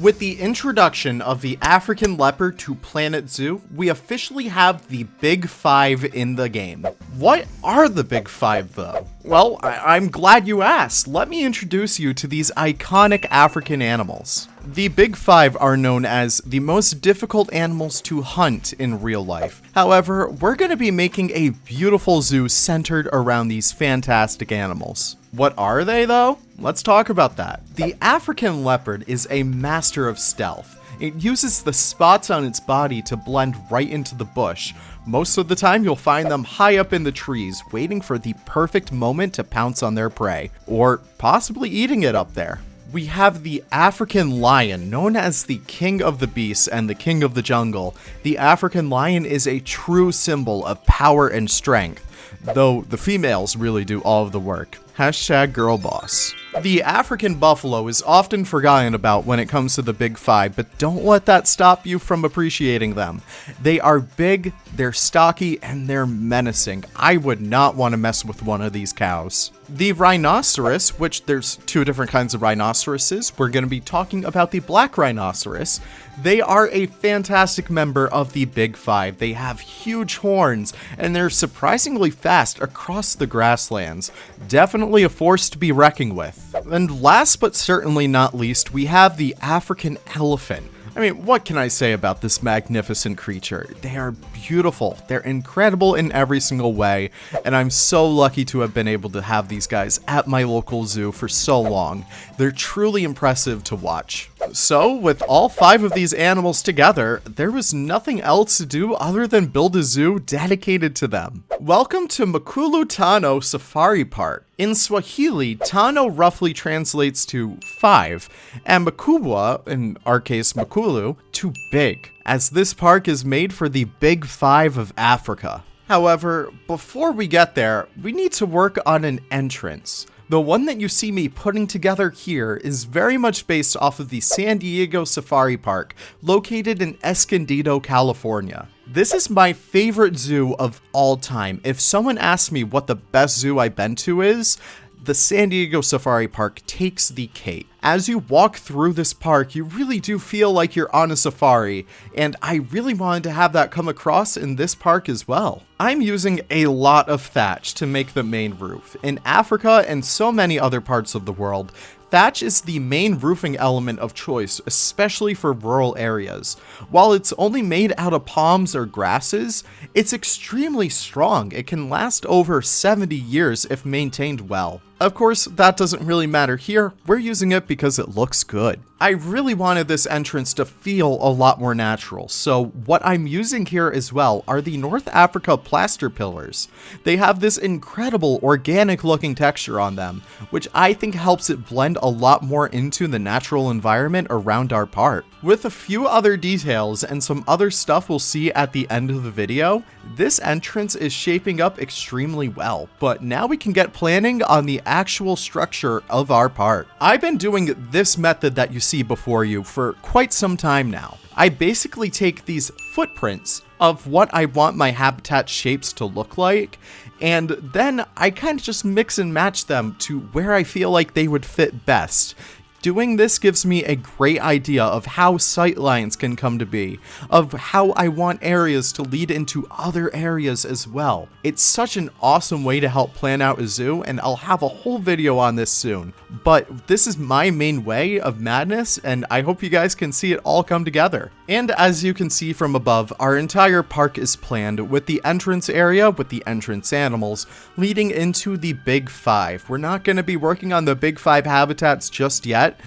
With the introduction of the African leopard to Planet Zoo, we officially have the Big Five in the game. What are the Big Five, though? Well, I'm glad you asked. Let me introduce you to these iconic African animals. The Big Five are known as the most difficult animals to hunt in real life. However, we're going to be making a beautiful zoo centered around these fantastic animals. What are they, though? Let's talk about that. The African leopard is a master of stealth. It uses the spots on its body to blend right into the bush. Most of the time, you'll find them high up in the trees, waiting for the perfect moment to pounce on their prey, or possibly eating it up there. We have the African lion, known as the king of the beasts and the king of the jungle. The African lion is a true symbol of power and strength, though the females really do all of the work. #girlboss. The African buffalo is often forgotten about when it comes to the Big Five, but don't let that stop you from appreciating them. They are big, they're stocky, and they're menacing. I would not want to mess with one of these cows. The rhinoceros, which there's two different kinds of rhinoceroses, we're going to be talking about the black rhinoceros. They are a fantastic member of the Big Five. They have huge horns, and they're surprisingly fast across the grasslands. Definitely a force to be reckoned with. And last but certainly not least, we have the African elephant. I mean, what can I say about this magnificent creature? They are beautiful, they're incredible in every single way, and I'm so lucky to have been able to have these guys at my local zoo for so long. They're truly impressive to watch. So, with all five of these animals together, there was nothing else to do other than build a zoo dedicated to them. Welcome to Mkulu Tano Safari Park. In Swahili, Tano roughly translates to 5, and Mkubwa, in our case Mkulu, to big, as this park is made for the Big Five of Africa. However, before we get there, we need to work on an entrance. The one that you see me putting together here is very much based off of the San Diego Safari Park, located in Escondido, California. This is my favorite zoo of all time. If someone asks me what the best zoo I've been to is, the San Diego Safari Park takes the cake. As you walk through this park, you really do feel like you're on a safari, and I really wanted to have that come across in this park as well. I'm using a lot of thatch to make the main roof. In Africa and so many other parts of the world, thatch is the main roofing element of choice, especially for rural areas. While it's only made out of palms or grasses, it's extremely strong. It can last over 70 years if maintained well. Of course, that doesn't really matter here. We're using it because it looks good. I really wanted this entrance to feel a lot more natural, so what I'm using here as well are the North Africa plaster pillars. They have this incredible organic looking texture on them, which I think helps it blend a lot more into the natural environment around our park. With a few other details and some other stuff we'll see at the end of the video, this entrance is shaping up extremely well, but now we can get planning on the actual structure of our park. I've been doing this method that you see before you for quite some time now. I basically take these footprints of what I want my habitat shapes to look like, and then I kind of just mix and match them to where I feel like they would fit best. Doing this gives me a great idea of how sightlines can come to be, of how I want areas to lead into other areas as well. It's such an awesome way to help plan out a zoo, and I'll have a whole video on this soon. But this is my main way of madness, and I hope you guys can see it all come together. And as you can see from above, our entire park is planned with the entrance area with the entrance animals leading into the Big Five. We're not going to be working on the Big Five habitats just yet,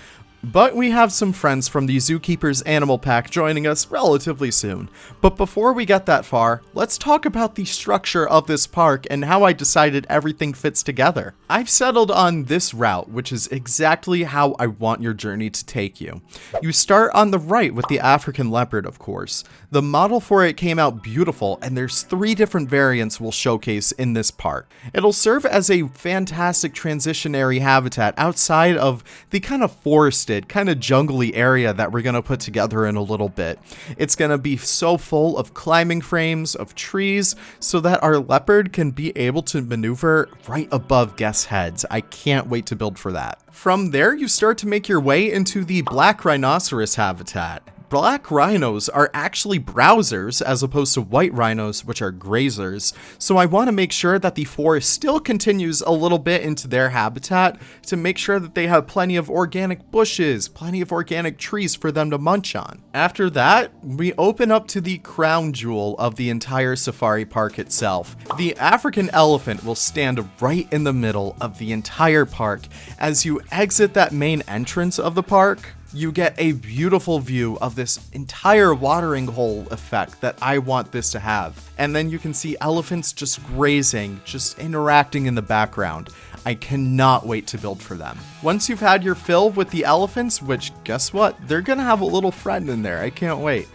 but we have some friends from the Zookeeper's Animal Pack joining us relatively soon. But before we get that far, let's talk about the structure of this park and how I decided everything fits together. I've settled on this route, which is exactly how I want your journey to take you. You start on the right with the African leopard, of course. The model for it came out beautiful, and there's 3 different variants we'll showcase in this park. It'll serve as a fantastic transitionary habitat outside of the kind of forest forested, kind of jungly area that we're gonna put together in a little bit. It's gonna be so full of climbing frames, of trees, so that our leopard can be able to maneuver right above guests' heads. I can't wait to build for that. From there, you start to make your way into the black rhinoceros habitat. Black rhinos are actually browsers as opposed to white rhinos, which are grazers, so I want to make sure that the forest still continues a little bit into their habitat to make sure that they have plenty of organic bushes, plenty of organic trees for them to munch on. After that, we open up to the crown jewel of the entire safari park itself. The African elephant will stand right in the middle of the entire park. As you exit that main entrance of the park, you get a beautiful view of this entire watering hole effect that I want this to have. And then you can see elephants just grazing, just interacting in the background. I cannot wait to build for them. Once you've had your fill with the elephants, which guess what? They're gonna have a little friend in there. I can't wait.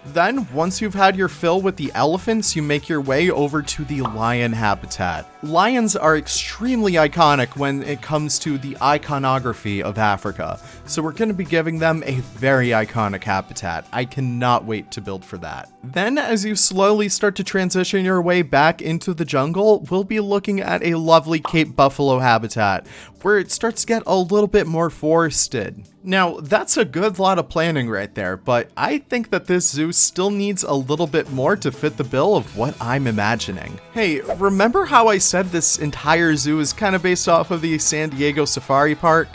Then, once you've had your fill with the elephants, you make your way over to the lion habitat. Lions are extremely iconic when it comes to the iconography of Africa, so we're going to be giving them a very iconic habitat. I cannot wait to build for that. Then, as you slowly start to transition your way back into the jungle, we'll be looking at a lovely Cape Buffalo habitat, where it starts to get a little bit more forested. Now, that's a good lot of planning right there, but I think that this zoo still needs a little bit more to fit the bill of what I'm imagining. Hey, remember how I said this entire zoo is kind of based off of the San Diego Safari Park?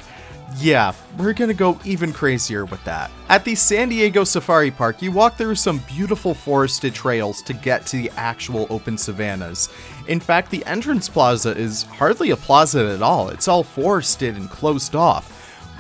Yeah, we're gonna go even crazier with that. At the San Diego Safari Park, you walk through some beautiful forested trails to get to the actual open savannas. In fact, the entrance plaza is hardly a plaza at all. It's all forested and closed off,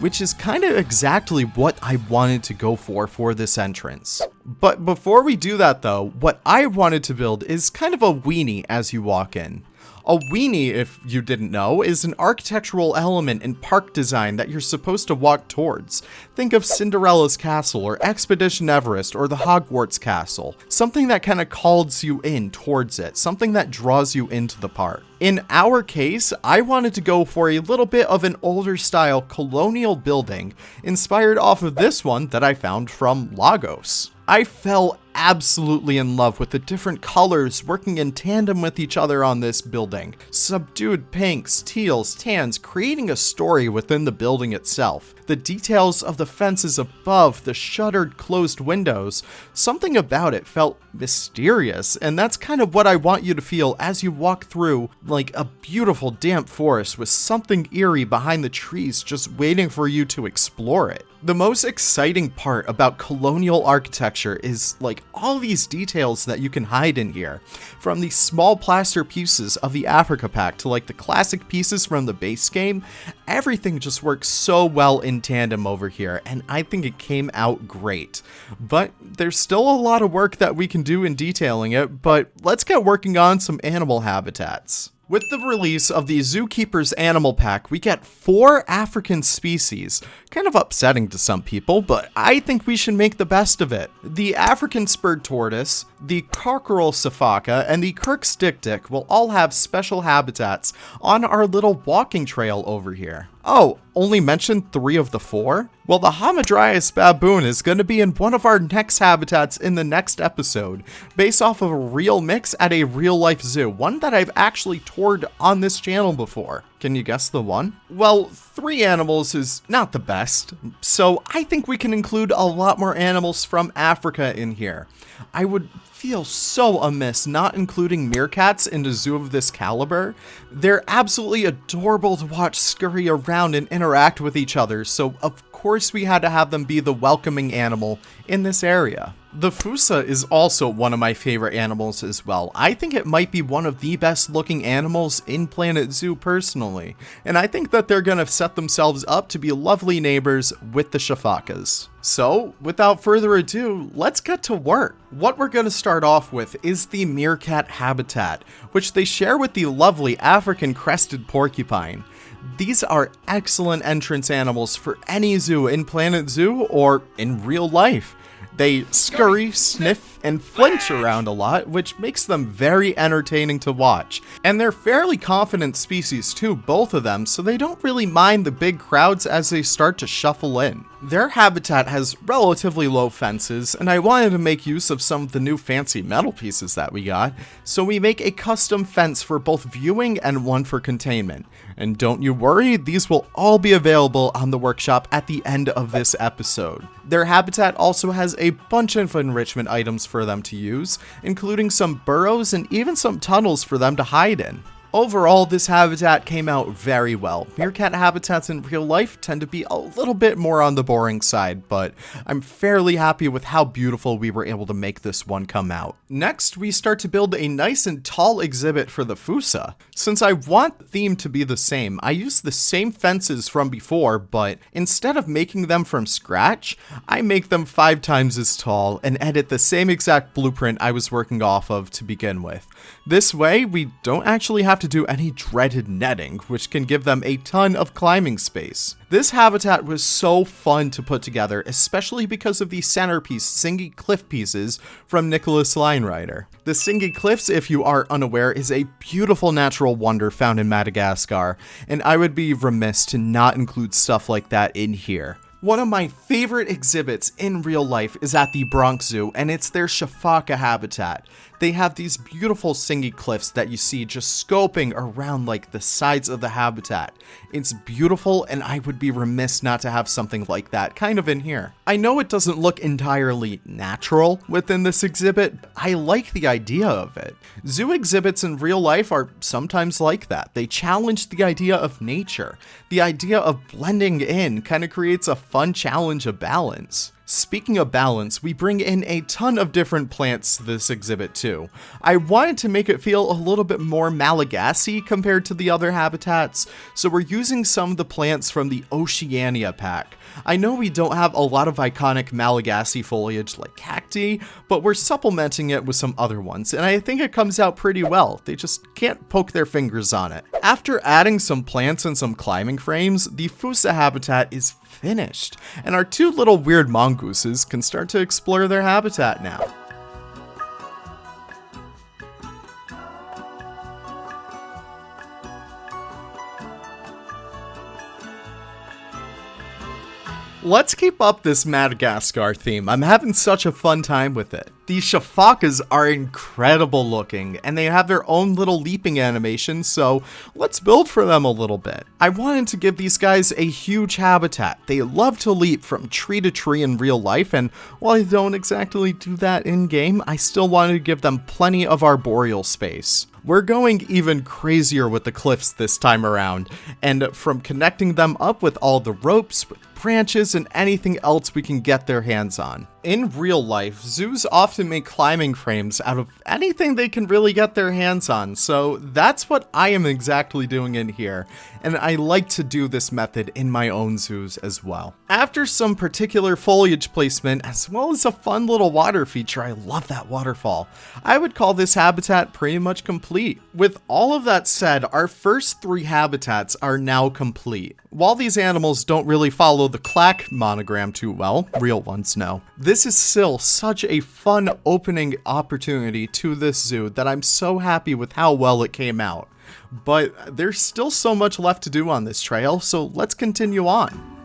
which is kind of exactly what I wanted to go for this entrance. But before we do that though, what I wanted to build is kind of a weenie as you walk in. A weenie, if you didn't know, is an architectural element in park design that you're supposed to walk towards. Think of Cinderella's Castle or Expedition Everest or the Hogwarts Castle. Something that kind of calls you in towards it, something that draws you into the park. In our case, I wanted to go for a little bit of an older style colonial building, inspired off of this one that I found from Lagos. I fell absolutely in love with the different colors working in tandem with each other on this building. Subdued pinks, teals, tans, creating a story within the building itself. The details of the fences above, the shuttered closed windows, something about it felt mysterious, and that's kind of what I want you to feel as you walk through like a beautiful damp forest with something eerie behind the trees just waiting for you to explore it. The most exciting part about colonial architecture is like all these details that you can hide in here. From the small plaster pieces of the Africa Pack to like the classic pieces from the base game, everything just works so well in tandem over here, and I think it came out great. But there's still a lot of work that we can do in detailing it, but let's get working on some animal habitats. With the release of the Zookeeper's Animal Pack, we get 4 African species. Kind of upsetting to some people, but I think we should make the best of it. The African spurred tortoise, the cockerel Sifak, and the Kirk's Dik-Dik will all have special habitats on our little walking trail over here. Oh, only mentioned 3 of the 4? Well, the Hamadryas baboon is going to be in one of our next habitats in the next episode, based off of a real mix at a real-life zoo, one that I've actually toured on this channel before. Can you guess the one? Well, 3 animals is not the best, so I think we can include a lot more animals from Africa in here. I would feel so amiss not including meerkats in a zoo of this caliber. They're absolutely adorable to watch scurry around and interact with each other, so of course we had to have them be the welcoming animal in this area. The Fossa is also one of my favorite animals as well. I think it might be one of the best looking animals in Planet Zoo personally, and I think that they're gonna set themselves up to be lovely neighbors with the Sifakas. So, without further ado, let's get to work. What we're gonna start off with is the meerkat habitat, which they share with the lovely African crested porcupine. These are excellent entrance animals for any zoo in Planet Zoo or in real life. They scurry, sniff, and flinch around a lot, which makes them very entertaining to watch. And they're fairly confident species too, both of them, so they don't really mind the big crowds as they start to shuffle in. Their habitat has relatively low fences, and I wanted to make use of some of the new fancy metal pieces that we got, so we make a custom fence for both viewing and one for containment. And don't you worry, these will all be available on the workshop at the end of this episode. Their habitat also has a bunch of enrichment items for them to use, including some burrows and even some tunnels for them to hide in. Overall, this habitat came out very well. Meerkat habitats in real life tend to be a little bit more on the boring side, but I'm fairly happy with how beautiful we were able to make this one come out. Next, we start to build a nice and tall exhibit for the Fossa. Since I want the theme to be the same, I used the same fences from before, but instead of making them from scratch, I make them 5 times as tall and edit the same exact blueprint I was working off of to begin with. This way, we don't actually have to do any dreaded netting, which can give them a ton of climbing space. This habitat was so fun to put together, especially because of the centerpiece Tsingy cliff pieces from NicholasLionRider. The Tsingy cliffs, if you are unaware, is a beautiful natural wonder found in Madagascar, and I would be remiss to not include stuff like that in here. One of my favorite exhibits in real life is at the Bronx Zoo, and it's their Sifak habitat. They have these beautiful Tsingy cliffs that you see just scoping around like the sides of the habitat. It's beautiful, and I would be remiss not to have something like that kind of in here. I know it doesn't look entirely natural within this exhibit, but I like the idea of it. Zoo exhibits in real life are sometimes like that. They challenge the idea of nature. The idea of blending in kind of creates a fun challenge of balance. Speaking of balance, we bring in a ton of different plants to this exhibit too. I wanted to make it feel a little bit more Malagasy compared to the other habitats, so we're using some of the plants from the Oceania pack. I know we don't have a lot of iconic Malagasy foliage like cacti, but we're supplementing it with some other ones, and I think it comes out pretty well. They just can't poke their fingers on it. After adding some plants and some climbing frames, the Fossa habitat is finished, and our 2 little weird mongooses can start to explore their habitat now. Let's keep up this Madagascar theme. I'm having such a fun time with it. These Sifakas are incredible looking, and they have their own little leaping animation, so let's build for them a little bit. I wanted to give these guys a huge habitat. They love to leap from tree to tree in real life, and while I don't exactly do that in-game, I still wanted to give them plenty of arboreal space. We're going even crazier with the cliffs this time around, and from connecting them up with all the ropes, with branches, and anything else we can get their hands on. In real life, zoos often make climbing frames out of anything they can really get their hands on, so that's what I am exactly doing in here, and I like to do this method in my own zoos as well. After some particular foliage placement, as well as a fun little water feature, I love that waterfall, I would call this habitat pretty much complete. With all of that said, our first 3 habitats are now complete. While these animals don't really follow the clack monogram too well, real ones know, this is still such a fun opening opportunity to this zoo that I'm so happy with how well it came out. But there's still so much left to do on this trail, so let's continue on.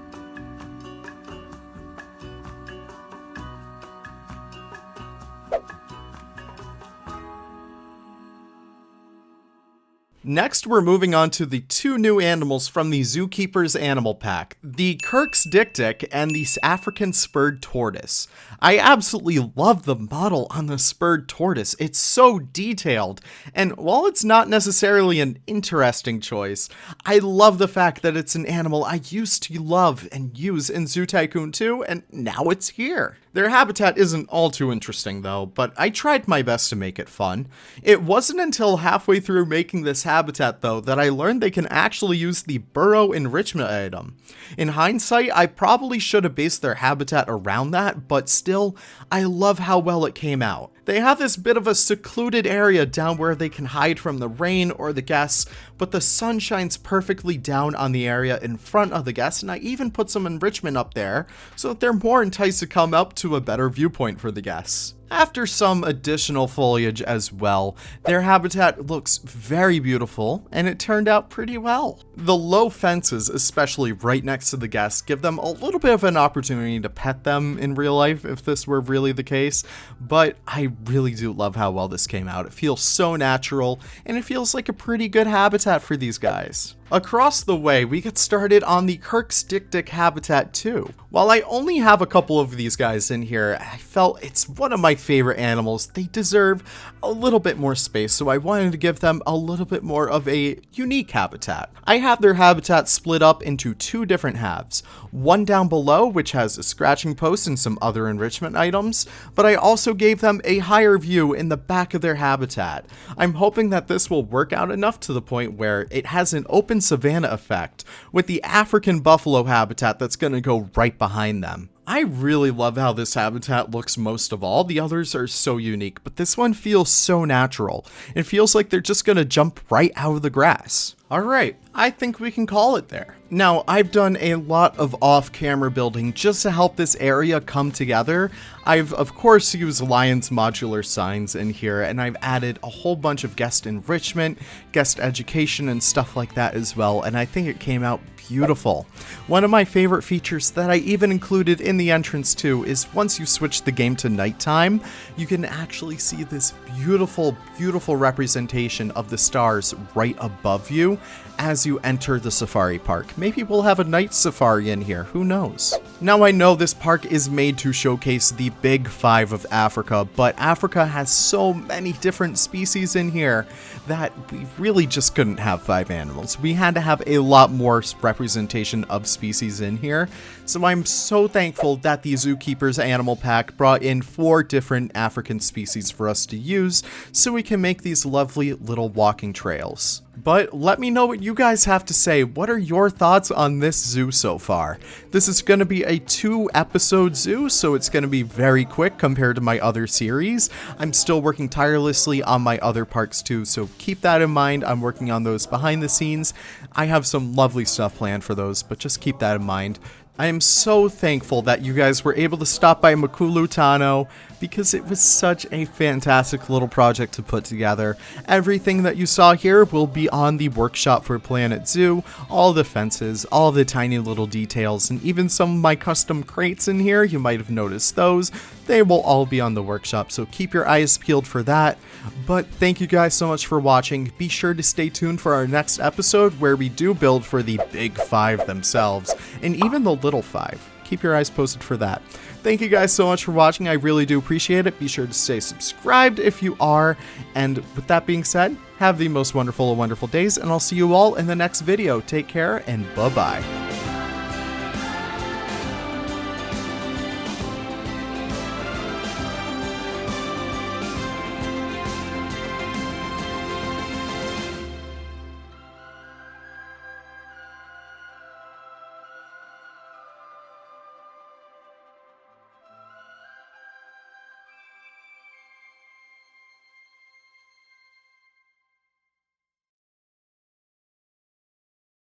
Next, we're moving on to the 2 new animals from the Zookeeper's animal pack, the Kirk's Dik-Dik and the African spurred tortoise. I absolutely love the model on the spurred tortoise. It's so detailed, and while it's not necessarily an interesting choice, I love the fact that it's an animal I used to love and use in Zoo Tycoon 2, and now it's here. Their habitat isn't all too interesting though, but I tried my best to make it fun. It wasn't until halfway through making this habitat though that I learned they can actually use the burrow enrichment item. In hindsight, I probably should have based their habitat around that, but still, I love how well it came out. They have this bit of a secluded area down where they can hide from the rain or the guests, but the sun shines perfectly down on the area in front of the guests, and I even put some enrichment up there so that they're more enticed to come up to a better viewpoint for the guests. After some additional foliage as well, their habitat looks very beautiful, and it turned out pretty well. The low fences, especially right next to the guests, give them a little bit of an opportunity to pet them in real life if this were really the case, but I really do love how well this came out. It feels so natural, and it feels like a pretty good habitat for these guys. Across the way, we get started on the Kirk's Dik-Dik habitat too. While I only have a couple of these guys in here, I felt it's one of my favorite animals. They deserve a little bit more space, so I wanted to give them a little bit more of a unique habitat. I have their habitat split up into two different halves. One down below, which has a scratching post and some other enrichment items, but I also gave them a higher view in the back of their habitat. I'm hoping that this will work out enough to the point where it has an open savanna effect with the African buffalo habitat that's going to go right behind them. I really love how this habitat looks most of all. The others are so unique, but this one feels so natural. It feels like they're just going to jump right out of the grass. Alright, I think we can call it there. Now, I've done a lot of off-camera building just to help this area come together. I've, of course, used Lion's modular signs in here, and I've added a whole bunch of guest enrichment, guest education, and stuff like that as well, and I think it came out beautiful. One of my favorite features that I even included in the entrance too is once you switch the game to nighttime, you can actually see this beautiful, beautiful representation of the stars right above you as you enter the safari park. Maybe we'll have a night safari in here, who knows? Now I know this park is made to showcase the big five of Africa, but Africa has so many different species in here that we really just couldn't have 5 animals. We had to have a lot more representation of species in here, so I'm so thankful that the Zookeeper's animal pack brought in 4 different African species for us to use so we can make these lovely little walking trails. But let me know what you guys have to say. What are your thoughts on this zoo so far? This is going to be a 2-episode zoo, so it's going to be very quick compared to my other series. I'm still working tirelessly on my other parks too, so keep that in mind. I'm working on those behind the scenes. I have some lovely stuff planned for those, but just keep that in mind. I am so thankful that you guys were able to stop by Mkulu Tano because it was such a fantastic little project to put together. Everything that you saw here will be on the workshop for Planet Zoo. All the fences, all the tiny little details, and even some of my custom crates in here, you might have noticed those. They will all be on the workshop, so keep your eyes peeled for that. But thank you guys so much for watching. Be sure to stay tuned for our next episode where we do build for the big 5 themselves, and even the little 5. Keep your eyes posted for that. Thank you guys so much for watching. I really do appreciate it. Be sure to stay subscribed if you are. And with that being said, have the most wonderful of wonderful days, and I'll see you all in the next video. Take care, and bye-bye.